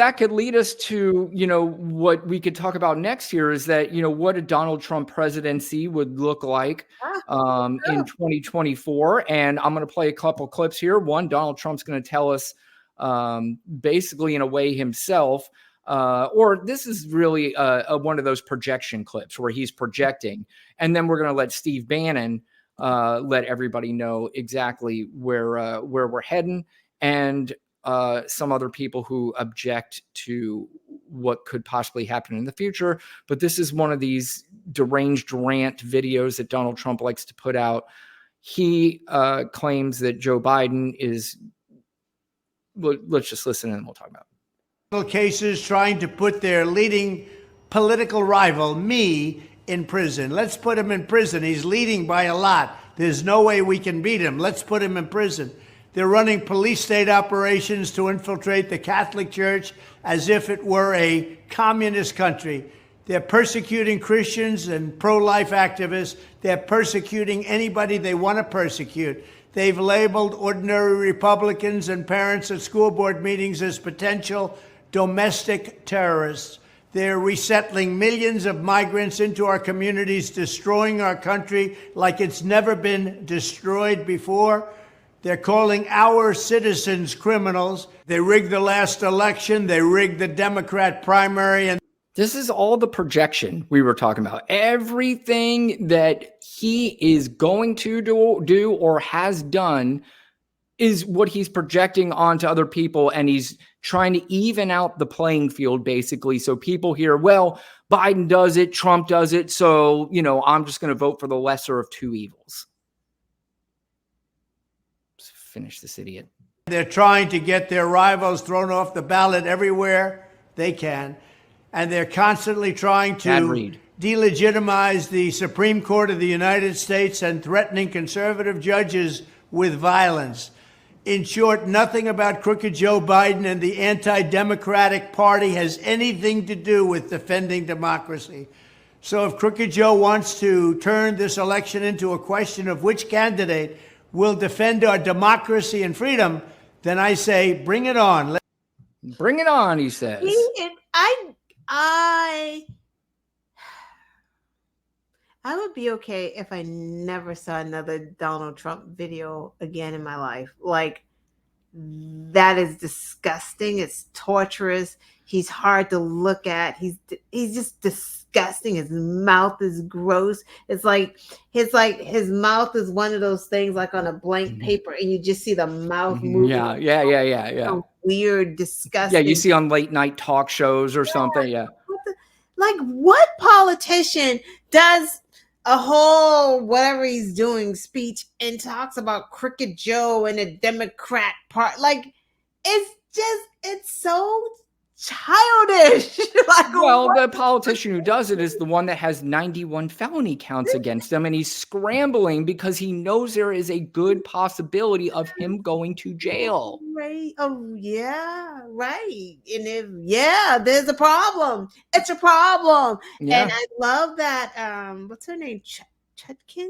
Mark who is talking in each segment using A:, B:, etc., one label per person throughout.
A: that could lead us to, what we could talk about next year is that, what a Donald Trump presidency would look like in 2024. And I'm going to play a couple clips here. One, Donald Trump's going to tell us basically in a way himself, or this is really one of those projection clips where he's projecting. And then we're going to let Steve Bannon let everybody know exactly where we're heading, and some other people who object to what could possibly happen in the future. But this is one of these deranged rant videos that Donald Trump likes to put out. He claims that Joe Biden is, let's just listen and we'll talk about it.
B: Cases trying to put their leading political rival, me, in prison. Let's put him in prison. He's leading by a lot. There's no way we can beat him. Let's put him in prison. They're running police state operations to infiltrate the Catholic Church as if it were a communist country. They're persecuting Christians and pro-life activists. They're persecuting anybody they want to persecute. They've labeled ordinary Republicans and parents at school board meetings as potential domestic terrorists. They're resettling millions of migrants into our communities, destroying our country like it's never been destroyed before. They're calling our citizens criminals. They rigged the last election. They rigged the Democrat primary. And
A: this is all the projection we were talking about. Everything that he is going to do or has done is what he's projecting onto other people. And he's trying to even out the playing field, basically. So people hear, well, Biden does it, Trump does it. So, I'm just going to vote for the lesser of two evils. Finish this idiot.
B: They're trying to get their rivals thrown off the ballot everywhere they can. And they're constantly trying to delegitimize the Supreme Court of the United States and threatening conservative judges with violence. In short, nothing about crooked Joe Biden and the anti-democratic party has anything to do with defending democracy. So if crooked Joe wants to turn this election into a question of which candidate will defend our democracy and freedom, then I say, bring it on.
A: Bring it on, he says.
C: I would be okay if I never saw another Donald Trump video again in my life. Like, that is disgusting. It's torturous. He's hard to look at. He's just disgusting. His mouth is gross. It's like his mouth is one of those things like on a blank paper, and you just see the mouth moving.
A: Yeah.
C: So weird, disgusting.
A: Yeah, you see on late night talk shows or something. Yeah.
C: What politician does a whole whatever he's doing speech and talks about Crooked Joe and the Democrat part? Like, it's so childish.
A: The politician who does it is the one that has 91 felony counts against him, and he's scrambling because he knows there is a good possibility of him going to jail.
C: Right. Oh, yeah. Right. And there's a problem. It's a problem.
A: Yeah.
C: And I love that. What's her name? Chutkin?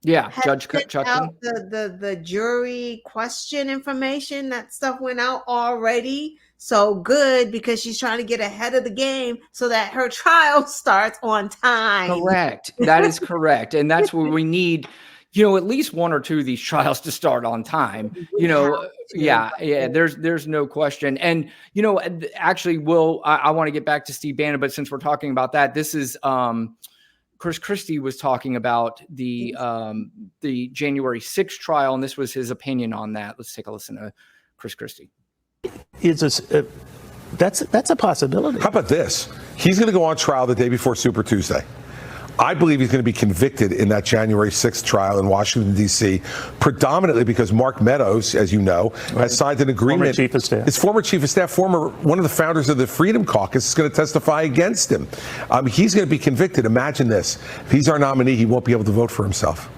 A: Yeah, Judge Chutkin.
C: Out the jury question information. That stuff went out already. So good, because she's trying to get ahead of the game so that her trial starts on time.
A: Correct. That is correct. And that's where we need, at least one or two of these trials to start on time. There's no question. And, actually, Will, I want to get back to Steve Bannon, but since we're talking about that, this is Chris Christie was talking about the January 6th trial, and this was his opinion on that. Let's take a listen to Chris Christie.
D: That's a possibility.
E: How about this? He's going to go on trial the day before Super Tuesday. I believe he's going to be convicted in that January 6th trial in Washington, D.C., predominantly because Mark Meadows, as you know, has signed an agreement.
D: Former chief of staff.
E: His former chief of staff, one of the founders of the Freedom Caucus, is going to testify against him. He's going to be convicted. Imagine this. If he's our nominee, he won't be able to vote for himself.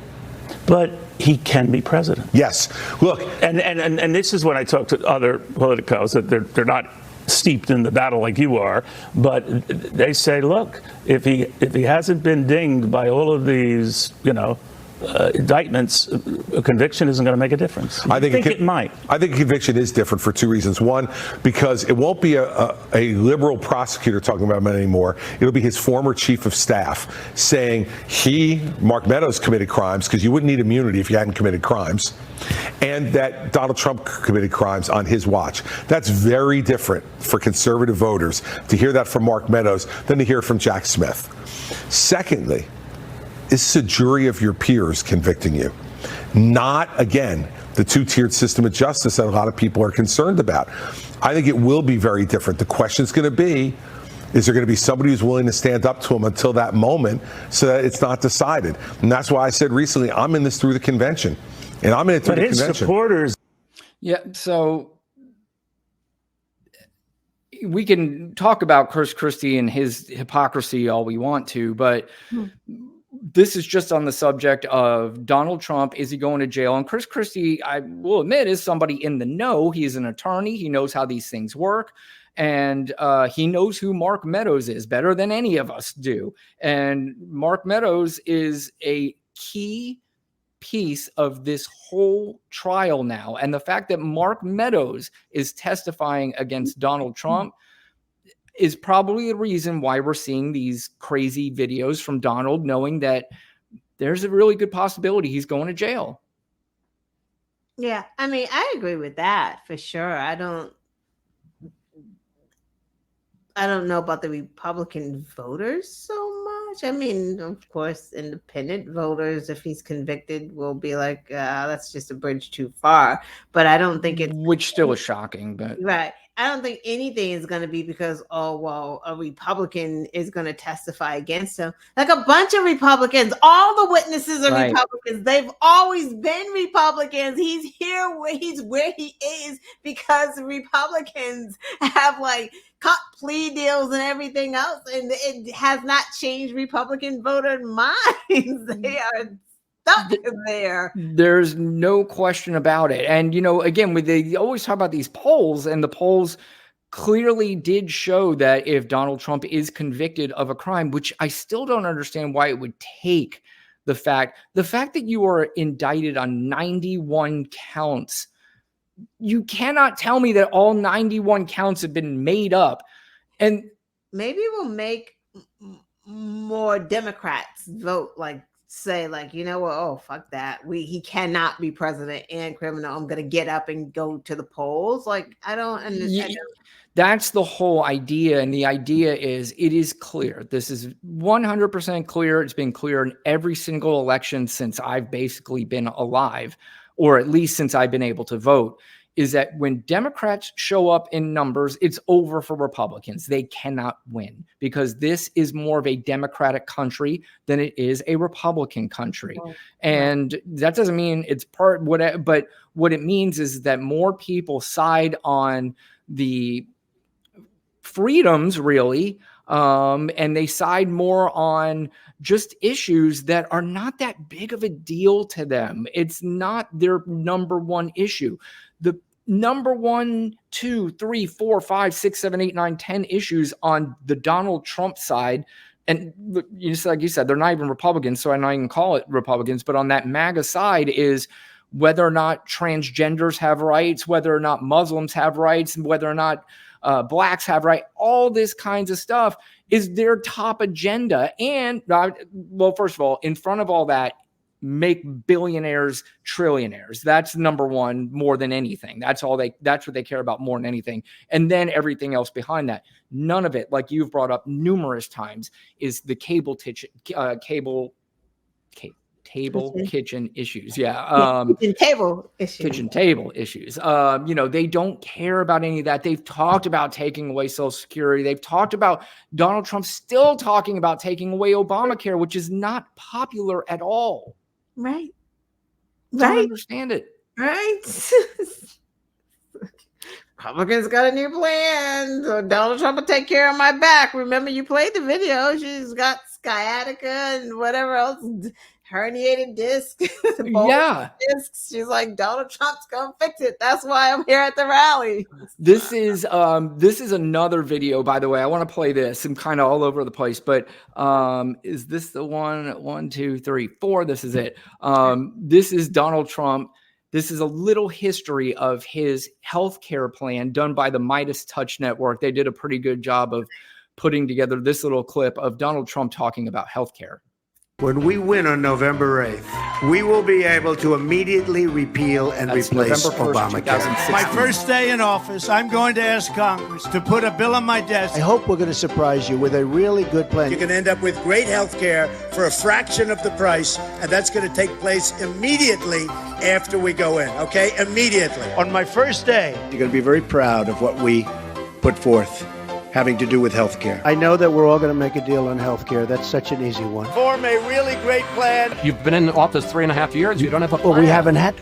D: But he can be president.
E: Yes. Look.
D: And this is when I talk to other politicos that they're not steeped in the battle like you are, but they say, look, if he hasn't been dinged by all of these, indictments, a conviction isn't going to make a difference. I think it might.
E: I think a conviction is different for two reasons. One, because it won't be a liberal prosecutor talking about him anymore. It'll be his former chief of staff saying Mark Meadows, committed crimes, because you wouldn't need immunity if you hadn't committed crimes, and that Donald Trump committed crimes on his watch. That's very different for conservative voters to hear that from Mark Meadows than to hear it from Jack Smith. Secondly, this is a jury of your peers convicting you, not, again, the two-tiered system of justice that a lot of people are concerned about. I think it will be very different. The question is going to be, is there going to be somebody who's willing to stand up to him until that moment so that it's not decided? And that's why I said recently, I'm in this through the convention. And I'm in it through the convention.
D: His supporters.
A: Yeah, so we can talk about Chris Christie and his hypocrisy all we want to, but this is just on the subject of Donald Trump. Is he going to jail? And Chris Christie, I will admit, is somebody in the know. He's an attorney. He knows how these things work. And he knows who Mark Meadows is better than any of us do. And Mark Meadows is a key piece of this whole trial now. And the fact that Mark Meadows is testifying against Donald Trump is probably the reason why we're seeing these crazy videos from Donald, knowing that there's a really good possibility he's going to jail.
C: Yeah, I mean, I agree with that for sure. I don't know about the Republican voters so much. I mean, of course, independent voters, if he's convicted, will be like, that's just a bridge too far. But I don't think
A: which still is shocking, but
C: right. I don't think anything is going to be because, oh, well, a Republican is going to testify against him. Like a bunch of Republicans, all the witnesses are
A: right.
C: Republicans. They've always been Republicans. He's here where he is because Republicans have like cut plea deals and everything else. And it has not changed Republican voter minds. They are stuck there.
A: There's no question about it. And, you know, again, they always talk about these polls, and the polls clearly did show that if Donald Trump is convicted of a crime, which I still don't understand why it would take the fact that you are indicted on 91 counts. You cannot tell me that all 91 counts have been made up. And
C: maybe we'll make more Democrats vote say you know what, oh fuck that, he cannot be president and criminal, I'm gonna get up and go to the polls. I don't understand.
A: That's the whole idea. And the idea is, it is clear, this is 100% clear. It's been clear in every single election since I've basically been alive, or at least since I've been able to vote, is that when Democrats show up in numbers, it's over for Republicans. They cannot win because this is more of a Democratic country than it is a Republican country. Oh, and that doesn't mean it's but what it means is that more people side on the freedoms, really, and they side more on just issues that are not that big of a deal to them. It's not their number one issue. The number 1, 2, 3, 4, 5, 6, 7, 8, 9, 10 issues on the Donald Trump side, and just like you said, they're not even Republicans, so I'm not even call it Republicans, but on that MAGA side is whether or not transgenders have rights, whether or not Muslims have rights, and whether or not blacks have rights. All this kinds of stuff is their top agenda. And well, first of all, in front of all that, make billionaires trillionaires. That's number one more than anything. That's what they care about more than anything. And then everything else behind that. None of it, like you've brought up numerous times, is the kitchen issues. Yeah. Kitchen table issues. They don't care about any of that. They've talked about taking away Social Security. They've talked about Donald Trump still talking about taking away Obamacare, which is not popular at all.
C: Right.
A: Don't understand it.
C: Right. Republicans got a new plan. So Donald Trump will take care of my back. Remember, you played the video. She's got sciatica and whatever else herniated disc,
A: Yeah.
C: discs. She's like, Donald Trump's gonna fix it. That's why I'm here at the rally.
A: This is another video, by the way. I want to play this. I'm kind of all over the place, but is this the one? 1, 2, 3, 4. This is it. This is Donald Trump. This is a little history of his healthcare plan done by the Midas Touch Network. They did a pretty good job of putting together this little clip of Donald Trump talking about healthcare.
B: When we win on November 8th, we will be able to immediately repeal and replace
A: November 1st,
B: Obamacare.
A: 2016.
B: My first day in office, I'm going to ask Congress to put a bill on my desk.
F: I hope we're going to surprise you with a really good plan.
B: You can end up with great health care for a fraction of the price, and that's going to take place immediately after we go in, okay? Immediately. On my first day, you're going to be very proud of what we put forth having to do with health care.
F: I know that we're all going to make a deal on health care. That's such an easy one.
B: Form a really great plan.
G: You've been in office 3.5 years. You don't have a plan.
F: Well, we haven't had...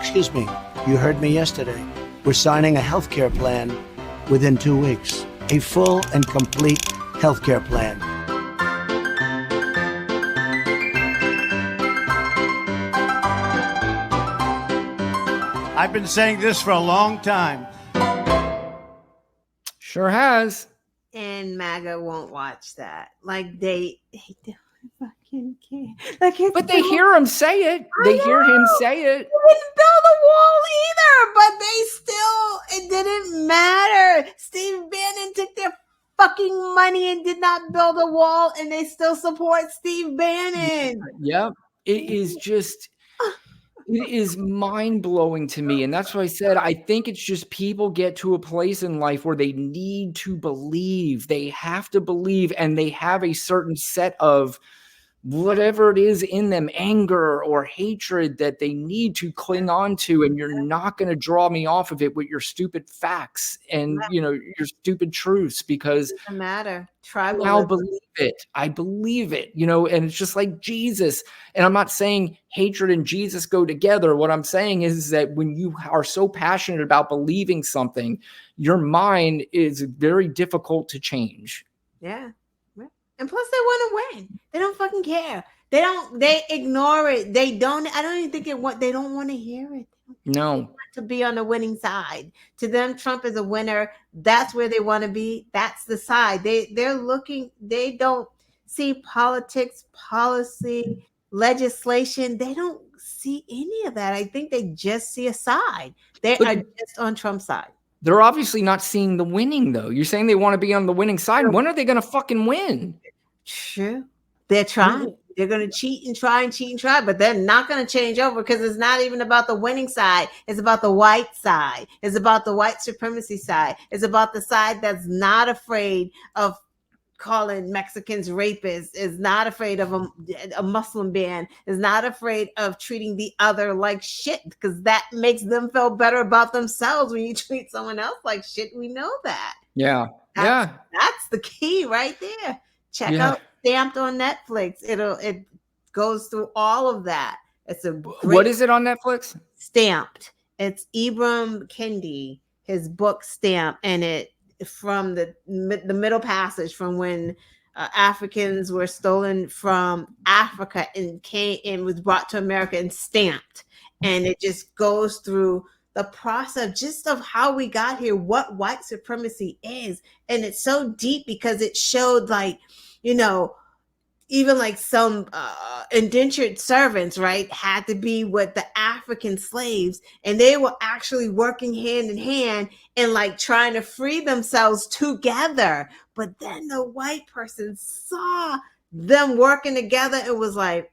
F: excuse me. You heard me yesterday. We're signing a health care plan within 2 weeks. A full and complete health care plan.
B: I've been saying this for a long time.
A: Sure has.
C: And MAGA won't watch that. Like they don't fucking care. Like it's
A: But they hear him say it. They hear him say it.
C: They didn't build a wall either, but they still, it didn't matter. Steve Bannon took their fucking money and did not build a wall, and they still support Steve Bannon.
A: Yep. It is just, it is mind-blowing to me. And that's why I said, I think it's just people get to a place in life where they need to believe. They have to believe, and they have a certain set of whatever it is in them, anger or hatred, that they need to cling on to. And you're not going to draw me off of it with your stupid facts and, your stupid truths, because
C: It doesn't matter.
A: I
C: Tribalism.
A: believe it. I believe it, and it's just like Jesus. And I'm not saying hatred and Jesus go together. What I'm saying is that when you are so passionate about believing something, your mind is very difficult to change.
C: Yeah. And plus they want to win. They don't fucking care. They ignore it. I don't even think they don't want to hear it.
A: No.
C: To be on the winning side. To them, Trump is a winner. That's where they want to be. That's the side. They're looking, they don't see politics, policy, legislation. They don't see any of that. I think they just see a side. They are just on Trump's side.
A: They're obviously not seeing the winning, though. You're saying they want to be on the winning side. When are they going to fucking win?
C: True. They're trying. They're going to cheat and try, but they're not going to change over, because it's not even about the winning side. It's about the white side. It's about the white supremacy side. It's about the side that's not afraid of calling Mexicans rapists, is not afraid of a Muslim ban, is not afraid of treating the other like shit, because that makes them feel better about themselves when you treat someone else like shit. We know that.
A: Yeah.
C: That's the key right there. Check out Stamped on Netflix. It goes through all of that. It's a great,
A: what is it on Netflix?
C: Stamped. It's Ibram Kendi, his book Stamped, and it from the Middle Passage, from when Africans were stolen from Africa and came and was brought to America and stamped, and it just goes through the process just of how we got here, what white supremacy is. And it's so deep because it showed, like, even like some indentured servants, right, had to be with the African slaves, and they were actually working hand in hand and like trying to free themselves together. But then the white person saw them working together and was like,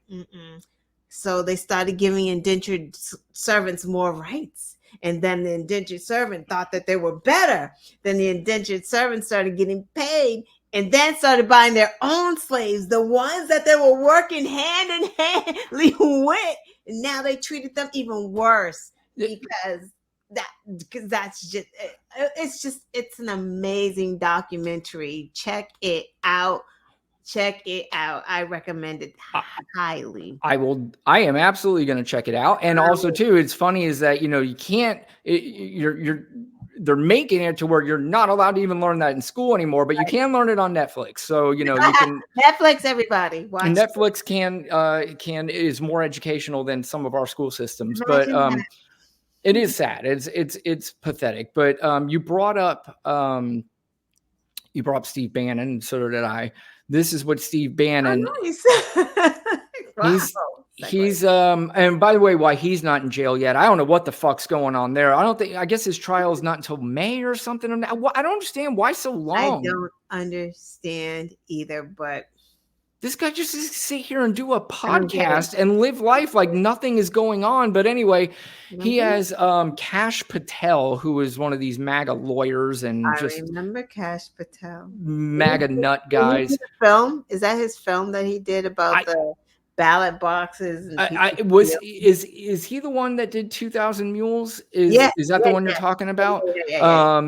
C: so they started giving indentured servants more rights. And then the indentured servant thought that they were better. Then the indentured servant started getting paid, and then started buying their own slaves, the ones that they were working hand in hand with. And now they treated them even worse, because that's just, it's an amazing documentary. Check it out. I recommend it highly.
A: I am absolutely going to check it out. And also too, it's funny is that, you can't, you're they're making it to where you're not allowed to even learn that in school anymore, but you can learn it on Netflix. So, you can
C: Netflix, everybody watch.
A: Netflix is more educational than some of our school systems, but
C: Imagine that.
A: it is sad. It's pathetic. But you brought up Steve Bannon, and so did I. This is what Steve Bannon.
C: Oh, nice. Wow.
A: He's and by the way, why he's not in jail yet, I don't know what the fuck's going on there. I guess his trial is not until May or something. I don't understand why so long.
C: I don't understand either, but
A: this guy just sit here and do a podcast and live life like nothing is going on. But anyway, he has Kash Patel, who is one of these MAGA lawyers and
C: I
A: just
C: remember Kash Patel.
A: MAGA nut guys.
C: Film? Is that his film that he did about the ballot boxes? And
A: is he the one that did 2,000 Mules? Is that the one you're talking about? I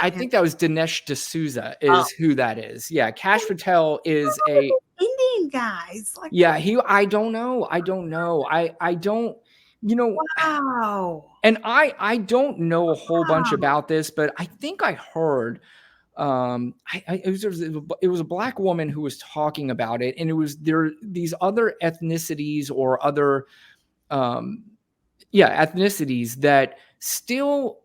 A: think that was Dinesh D'Souza is who that is. Yeah, Kash Patel is a
C: Indian guys.
A: I don't know. I don't,
C: Wow.
A: And I don't know a whole bunch about this, but I think I heard it was a black woman who was talking about it, and it was these other ethnicities or other ethnicities that still,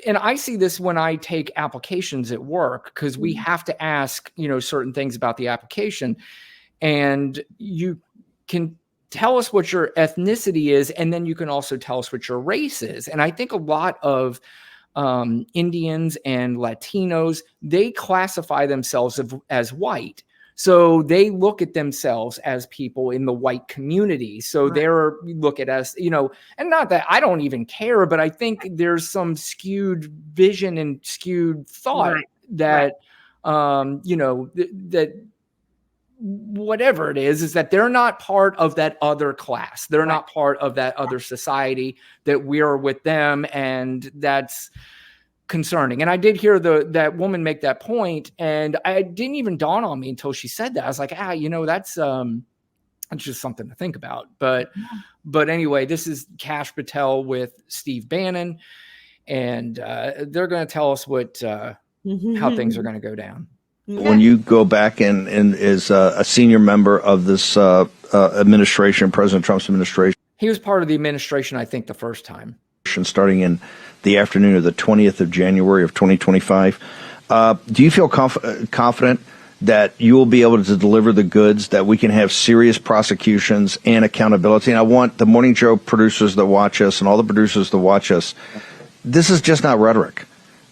A: and I see this when I take applications at work, because we have to ask certain things about the application, and you can tell us what your ethnicity is, and then you can also tell us what your race is. And I think a lot of Indians and Latinos, they classify themselves as white. So they look at themselves as people in the white community. So they're look at us, and not that I don't even care, but I think there's some skewed vision and skewed thought that, that whatever it is that they're not part of that other class. They're not part of that other society, that we're with them. And that's concerning. And I did hear that woman make that point, and I didn't even dawn on me until she said that. I was like, that's just something to think about. But anyway, this is Kash Patel with Steve Bannon, and they're going to tell us how things are going to go down.
H: When you go back and as a senior member of this administration, President Trump's administration.
A: He was part of the administration, I think, the first time.
H: Starting in the afternoon of the 20th of January of 2025. Do you feel confident that you will be able to deliver the goods, that we can have serious prosecutions and accountability? And I want the Morning Joe producers that watch us and all the producers that watch us, this is just not rhetoric.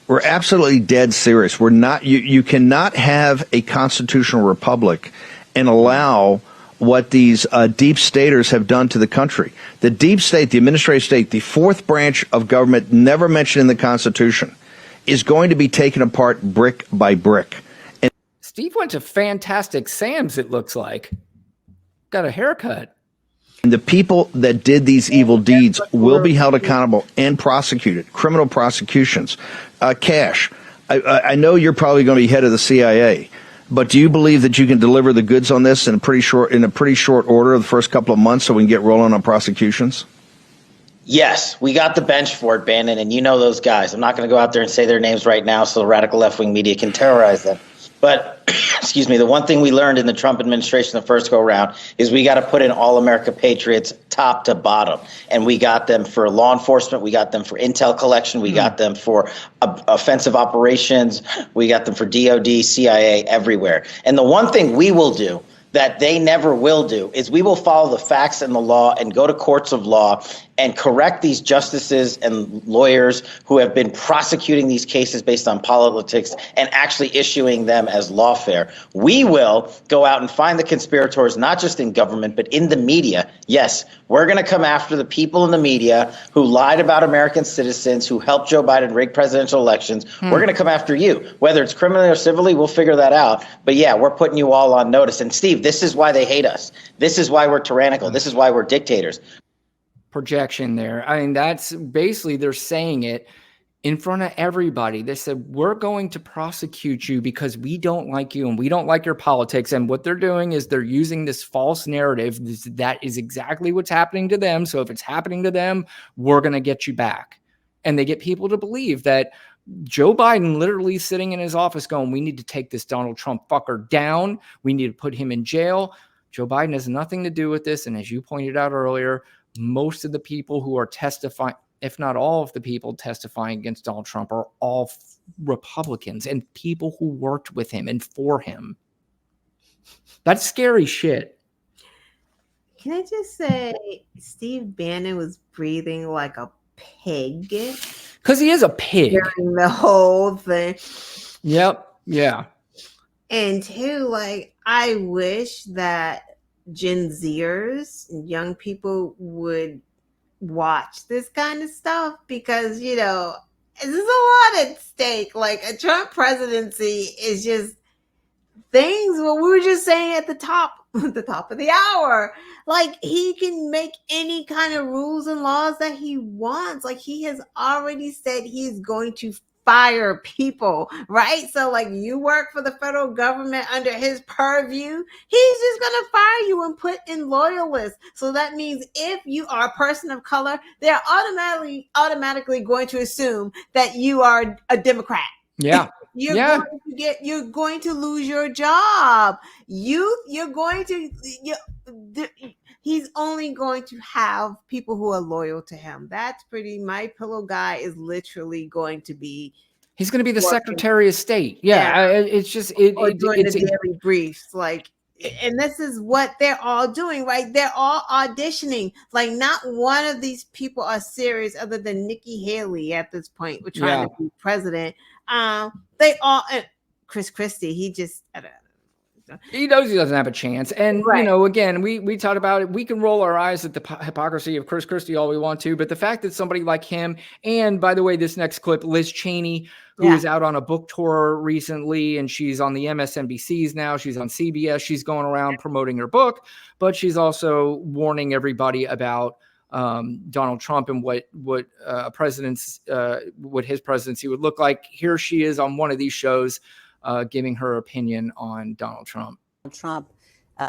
H: We're absolutely dead serious. We're not. You cannot have a constitutional republic and allow what these deep staters have done to the country. The deep state, the administrative state, the fourth branch of government, never mentioned in the Constitution, is going to be taken apart brick by brick. And
A: Steve went to Fantastic Sam's, it looks like. Got a haircut.
H: And the people that did these evil deeds will be held accountable and prosecuted, criminal prosecutions. Kash, I know you're probably going to be head of the CIA, but do you believe that you can deliver the goods on this in a pretty short order of the first couple of months so we can get rolling on prosecutions?
I: Yes, we got the bench for it, Bannon, and you know those guys. I'm not going to go out there and say their names right now so the radical left-wing media can terrorize them. But, excuse me, the one thing we learned in the Trump administration the first go-around is we got to put in all America patriots top to bottom. And we got them for law enforcement. We got them for intel collection. We got them for offensive operations. We got them for DOD, CIA, everywhere. And the one thing we will do that they never will do is we will follow the facts and the law and go to courts of law and correct these justices and lawyers who have been prosecuting these cases based on politics and actually issuing them as lawfare. We will go out and find the conspirators, not just in government, but in the media. Yes, we're going to come after the people in the media who lied about American citizens, who helped Joe Biden rig presidential elections. We're going to come after you. Whether it's criminally or civilly, we'll figure that out. But yeah, we're putting you all on notice. And Steve, this is why they hate us. This is why we're tyrannical. This is why we're dictators.
A: Projection there. I mean, that's basically, they're saying it in front of everybody. They said, we're going to prosecute you because we don't like you and we don't like your politics. And what they're doing is they're using this false narrative that is exactly what's happening to them. So if it's happening to them, we're going to get you back. and they get people to believe that Joe Biden literally sitting in his office going, we need to take this Donald Trump fucker down. We need to put him in jail. Joe Biden has nothing to do with this. And as you pointed out earlier, most of the people who are testifying, if not all of the people testifying against Donald Trump, are all Republicans and people who worked with him and for him. That's scary shit.
C: Can I just say Steve Bannon was breathing like a pig?
A: Because he is a pig.
C: During the whole thing.
A: Yep. Yeah.
C: And two, like, I wish that Gen Zers and young people would watch this kind of stuff because, you know, there's a lot at stake. Like, a Trump presidency is just things what we were just saying at the top of the hour. Like, he can make any kind of rules and laws that he wants. Like, he has already said he's going to fire people, right? So, like, you work for the federal government under his purview, he's just gonna fire you and put in loyalists. So that means if you are a person of color, they're automatically going to assume that you are a Democrat.
A: Yeah.
C: You're going to lose your job. You're going to he's only going to have people who are loyal to him. That's pretty. My pillow guy is literally going to be.
A: He's going to be the Secretary of State. Yeah. It's just
C: doing the daily briefs, like. And this is what they're all doing, right? They're all auditioning. Like, not one of these people are serious other than Nikki Haley at this point. We're trying to be president. They all, Chris Christie, he just, I don't know.
A: He knows he doesn't have a chance. And, you know, again, we talked about it. We can roll our eyes at the hypocrisy of Chris Christie all we want to. But the fact that somebody like him, and by the way, this next clip, Liz Cheney, who is out on a book tour recently, and she's on the MSNBCs now. She's on CBS. She's going around promoting her book, but she's also warning everybody about Donald Trump and what his presidency would look like. Here she is on one of these shows giving her opinion on Donald Trump.
J: Trump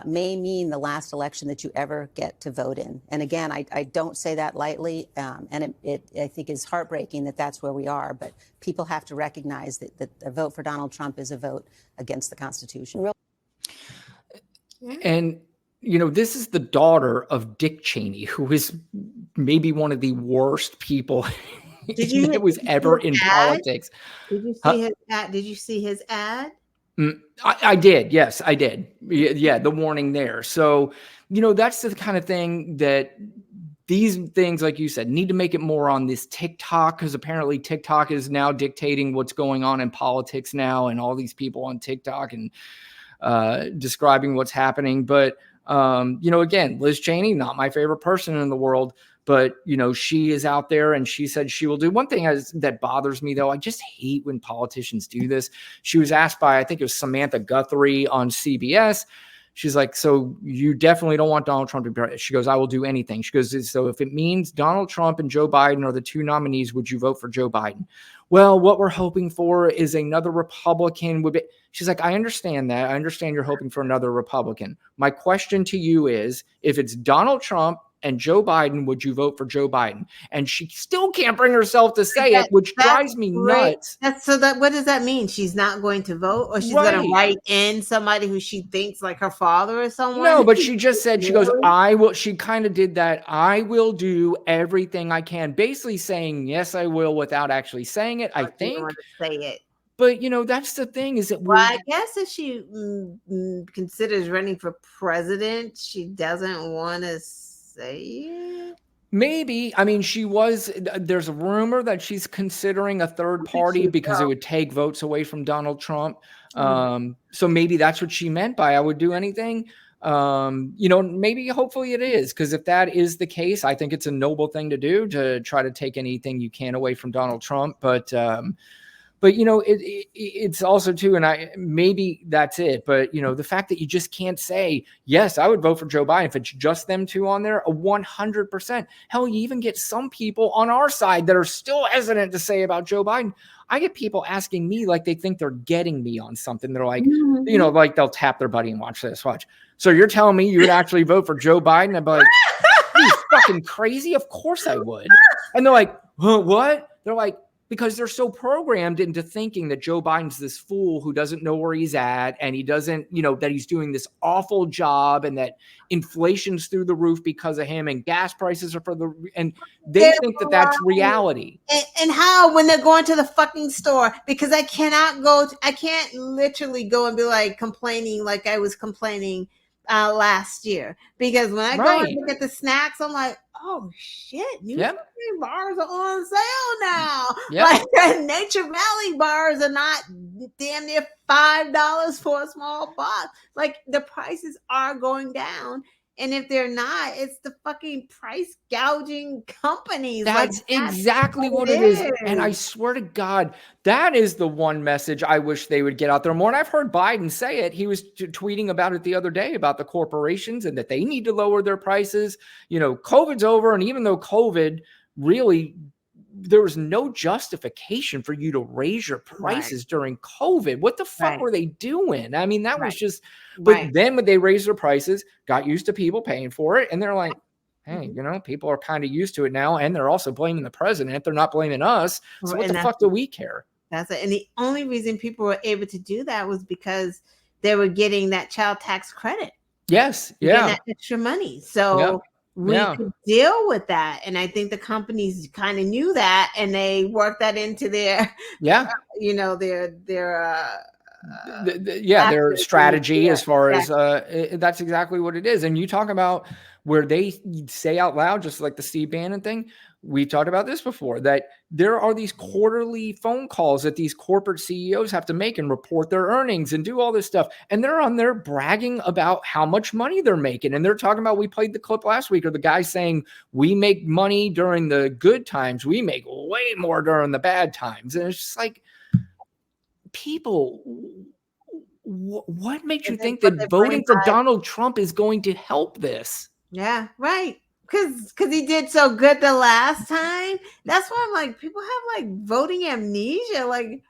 J: may mean the last election that you ever get to vote in. And again, I don't say that lightly, and it I think is heartbreaking that that's where we are. But people have to recognize that a vote for Donald Trump is a vote against the Constitution.
A: And, you know, this is the daughter of Dick Cheney, who is maybe one of the worst people that was ever in politics.
C: Did you see his ad? Did you see his ad?
A: I did. Yes, I did. Yeah, the warning there. So, you know, that's the kind of thing that these things, like you said, need to make it more on this TikTok, because apparently TikTok is now dictating what's going on in politics now, and all these people on TikTok and describing what's happening. But, you know, again, Liz Cheney, not my favorite person in the world. But, you know, she is out there and she said she will do. One thing that bothers me, though, I just hate when politicians do this. She was asked by, I think it was Samantha Guthrie on CBS. She's like, so you definitely don't want Donald Trump to be president. She goes, I will do anything. She goes, so if it means Donald Trump and Joe Biden are the two nominees, would you vote for Joe Biden? Well, what we're hoping for is another Republican would be. She's like, I understand that. I understand you're hoping for another Republican. My question to you is, if it's Donald Trump and Joe Biden, would you vote for Joe Biden? And she still can't bring herself to say it, which drives me nuts.
C: What does that mean? She's not going to vote, or she's going to write in somebody who she thinks like her father or someone?
A: No, but she just said, she goes, I will. She kind of did that. I will do everything I can, basically saying, yes, I will, without actually saying it. I think.
C: Want to say it.
A: But, you know, that's the thing is that
C: I guess if she considers running for president, she doesn't want to say it.
A: Maybe. I mean, there's a rumor that she's considering a third party because it would take votes away from Donald Trump. So maybe that's what she meant by I would do anything. You know, maybe hopefully it is, because if that is the case, I think it's a noble thing to do, to try to take anything you can away from Donald Trump. But, you know, it's also too, and maybe that's it. But, you know, the fact that you just can't say, yes, I would vote for Joe Biden if it's just them two on there, 100%. Hell, you even get some people on our side that are still hesitant to say about Joe Biden. I get people asking me like they think they're getting me on something. They're like, you know, like they'll tap their buddy and watch. So you're telling me you would actually vote for Joe Biden? I'd be like, are you fucking crazy? Of course I would. And they're like, huh, what? They're like, because they're so programmed into thinking that Joe Biden's this fool who doesn't know where he's at, and he doesn't, that he's doing this awful job, and that inflation's through the roof because of him, and gas prices are and they think that that's reality.
C: And how, when they're going to the fucking store, because I can't literally go and be like complaining like I was complaining last year, because when I go and look at the snacks, I'm like, oh shit, new bars are on sale now. Like Nature Valley bars are not damn near $5 for a small box. Like, the prices are going down. And if they're not, it's the fucking price gouging companies.
A: That's exactly what it is. And I swear to God, that is the one message I wish they would get out there more. And I've heard Biden say it. He was tweeting about it the other day about the corporations and that they need to lower their prices. COVID's over. And even though COVID really, there was no justification for you to raise your prices during COVID. What the fuck were they doing? I mean, that was just, but then when they raised their prices, got used to people paying for it. And they're like, hey, people are kind of used to it now. And they're also blaming the president. They're not blaming us. So what the fuck do we care?
C: That's it. And the only reason people were able to do that was because they were getting that child tax credit.
A: Yes. Yeah.
C: That extra money. So we could deal with that. And I think the companies kind of knew that, and they worked that into their,
A: their strategy as far as that's exactly what it is. And you talk about where they say out loud, just like the Steve Bannon thing. We talked about this before, that there are these quarterly phone calls that these corporate CEOs have to make and report their earnings and do all this stuff. And they're on there bragging about how much money they're making. And they're talking about, we played the clip last week, or the guy saying, we make money during the good times. We make way more during the bad times. And it's just like, people, what makes you think that voting for Donald Trump is going to help this?
C: Yeah, right. Because he did so good the last time. That's why I'm like, people have like voting amnesia. Like,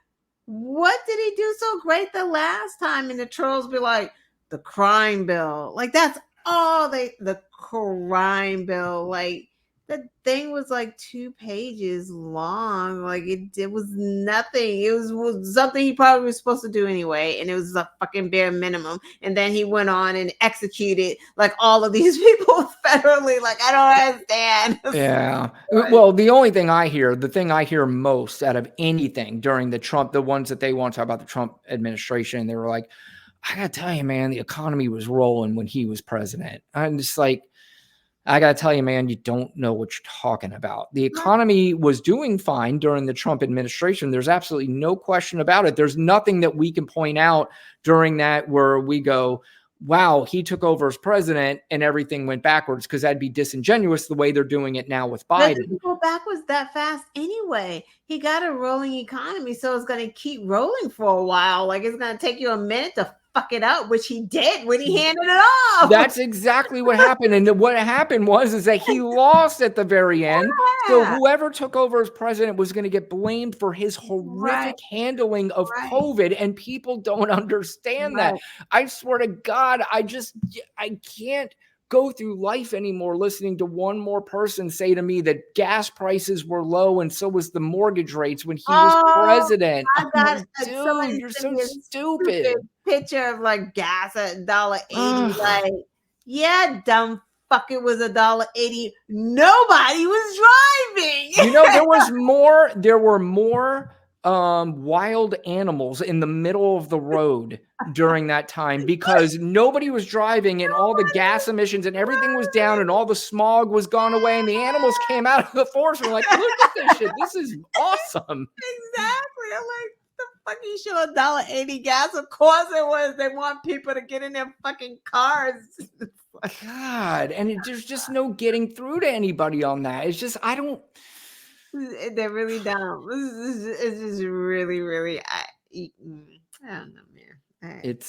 C: what did he do so great the last time? And the trolls be like, the crime bill. Like, that's all the crime bill. Like, the thing was like 2 pages long. Like, it was nothing. It was something he probably was supposed to do anyway. And it was a fucking bare minimum. And then he went on and executed like all of these people federally. Like, I don't understand.
A: Yeah. Well, the thing I hear most out of anything during the ones that they want to talk about the Trump administration, they were like, I got to tell you, man, the economy was rolling when he was president. I'm just like, I got to tell you, man, you don't know what you're talking about. The economy was doing fine during the Trump administration. There's absolutely no question about it. There's nothing that we can point out during that where we go, wow, he took over as president and everything went backwards, because that'd be disingenuous the way they're doing it now with Biden.
C: It doesn't go backwards that fast anyway. He got a rolling economy, so it's going to keep rolling for a while. Like, it's going to take you a minute to fuck it up, which he did when he handed it off.
A: That's exactly what happened. And what happened is that he lost at the very end. So whoever took over as president was going to get blamed for his horrific handling of COVID. And people don't understand that. I swear to God, I can't go through life anymore listening to one more person say to me that gas prices were low and so was the mortgage rates when he was president. Dude, you're so stupid.
C: Picture of like gas at $1.80. Like, yeah, dumb fuck, it was $1.80. Nobody was driving.
A: There were more wild animals in the middle of the road during that time, because nobody was driving and all the gas emissions and everything was down and all the smog was gone away, and the animals came out of the forest and were like, look at this shit. This is awesome.
C: Exactly. I'm like, the fucking show $1.80 gas. Of course it was. They want people to get in their fucking cars.
A: God, and there's just no getting through to anybody on that. It's just,
C: they're really dumb. It's just really, really, I don't know, man.
A: It's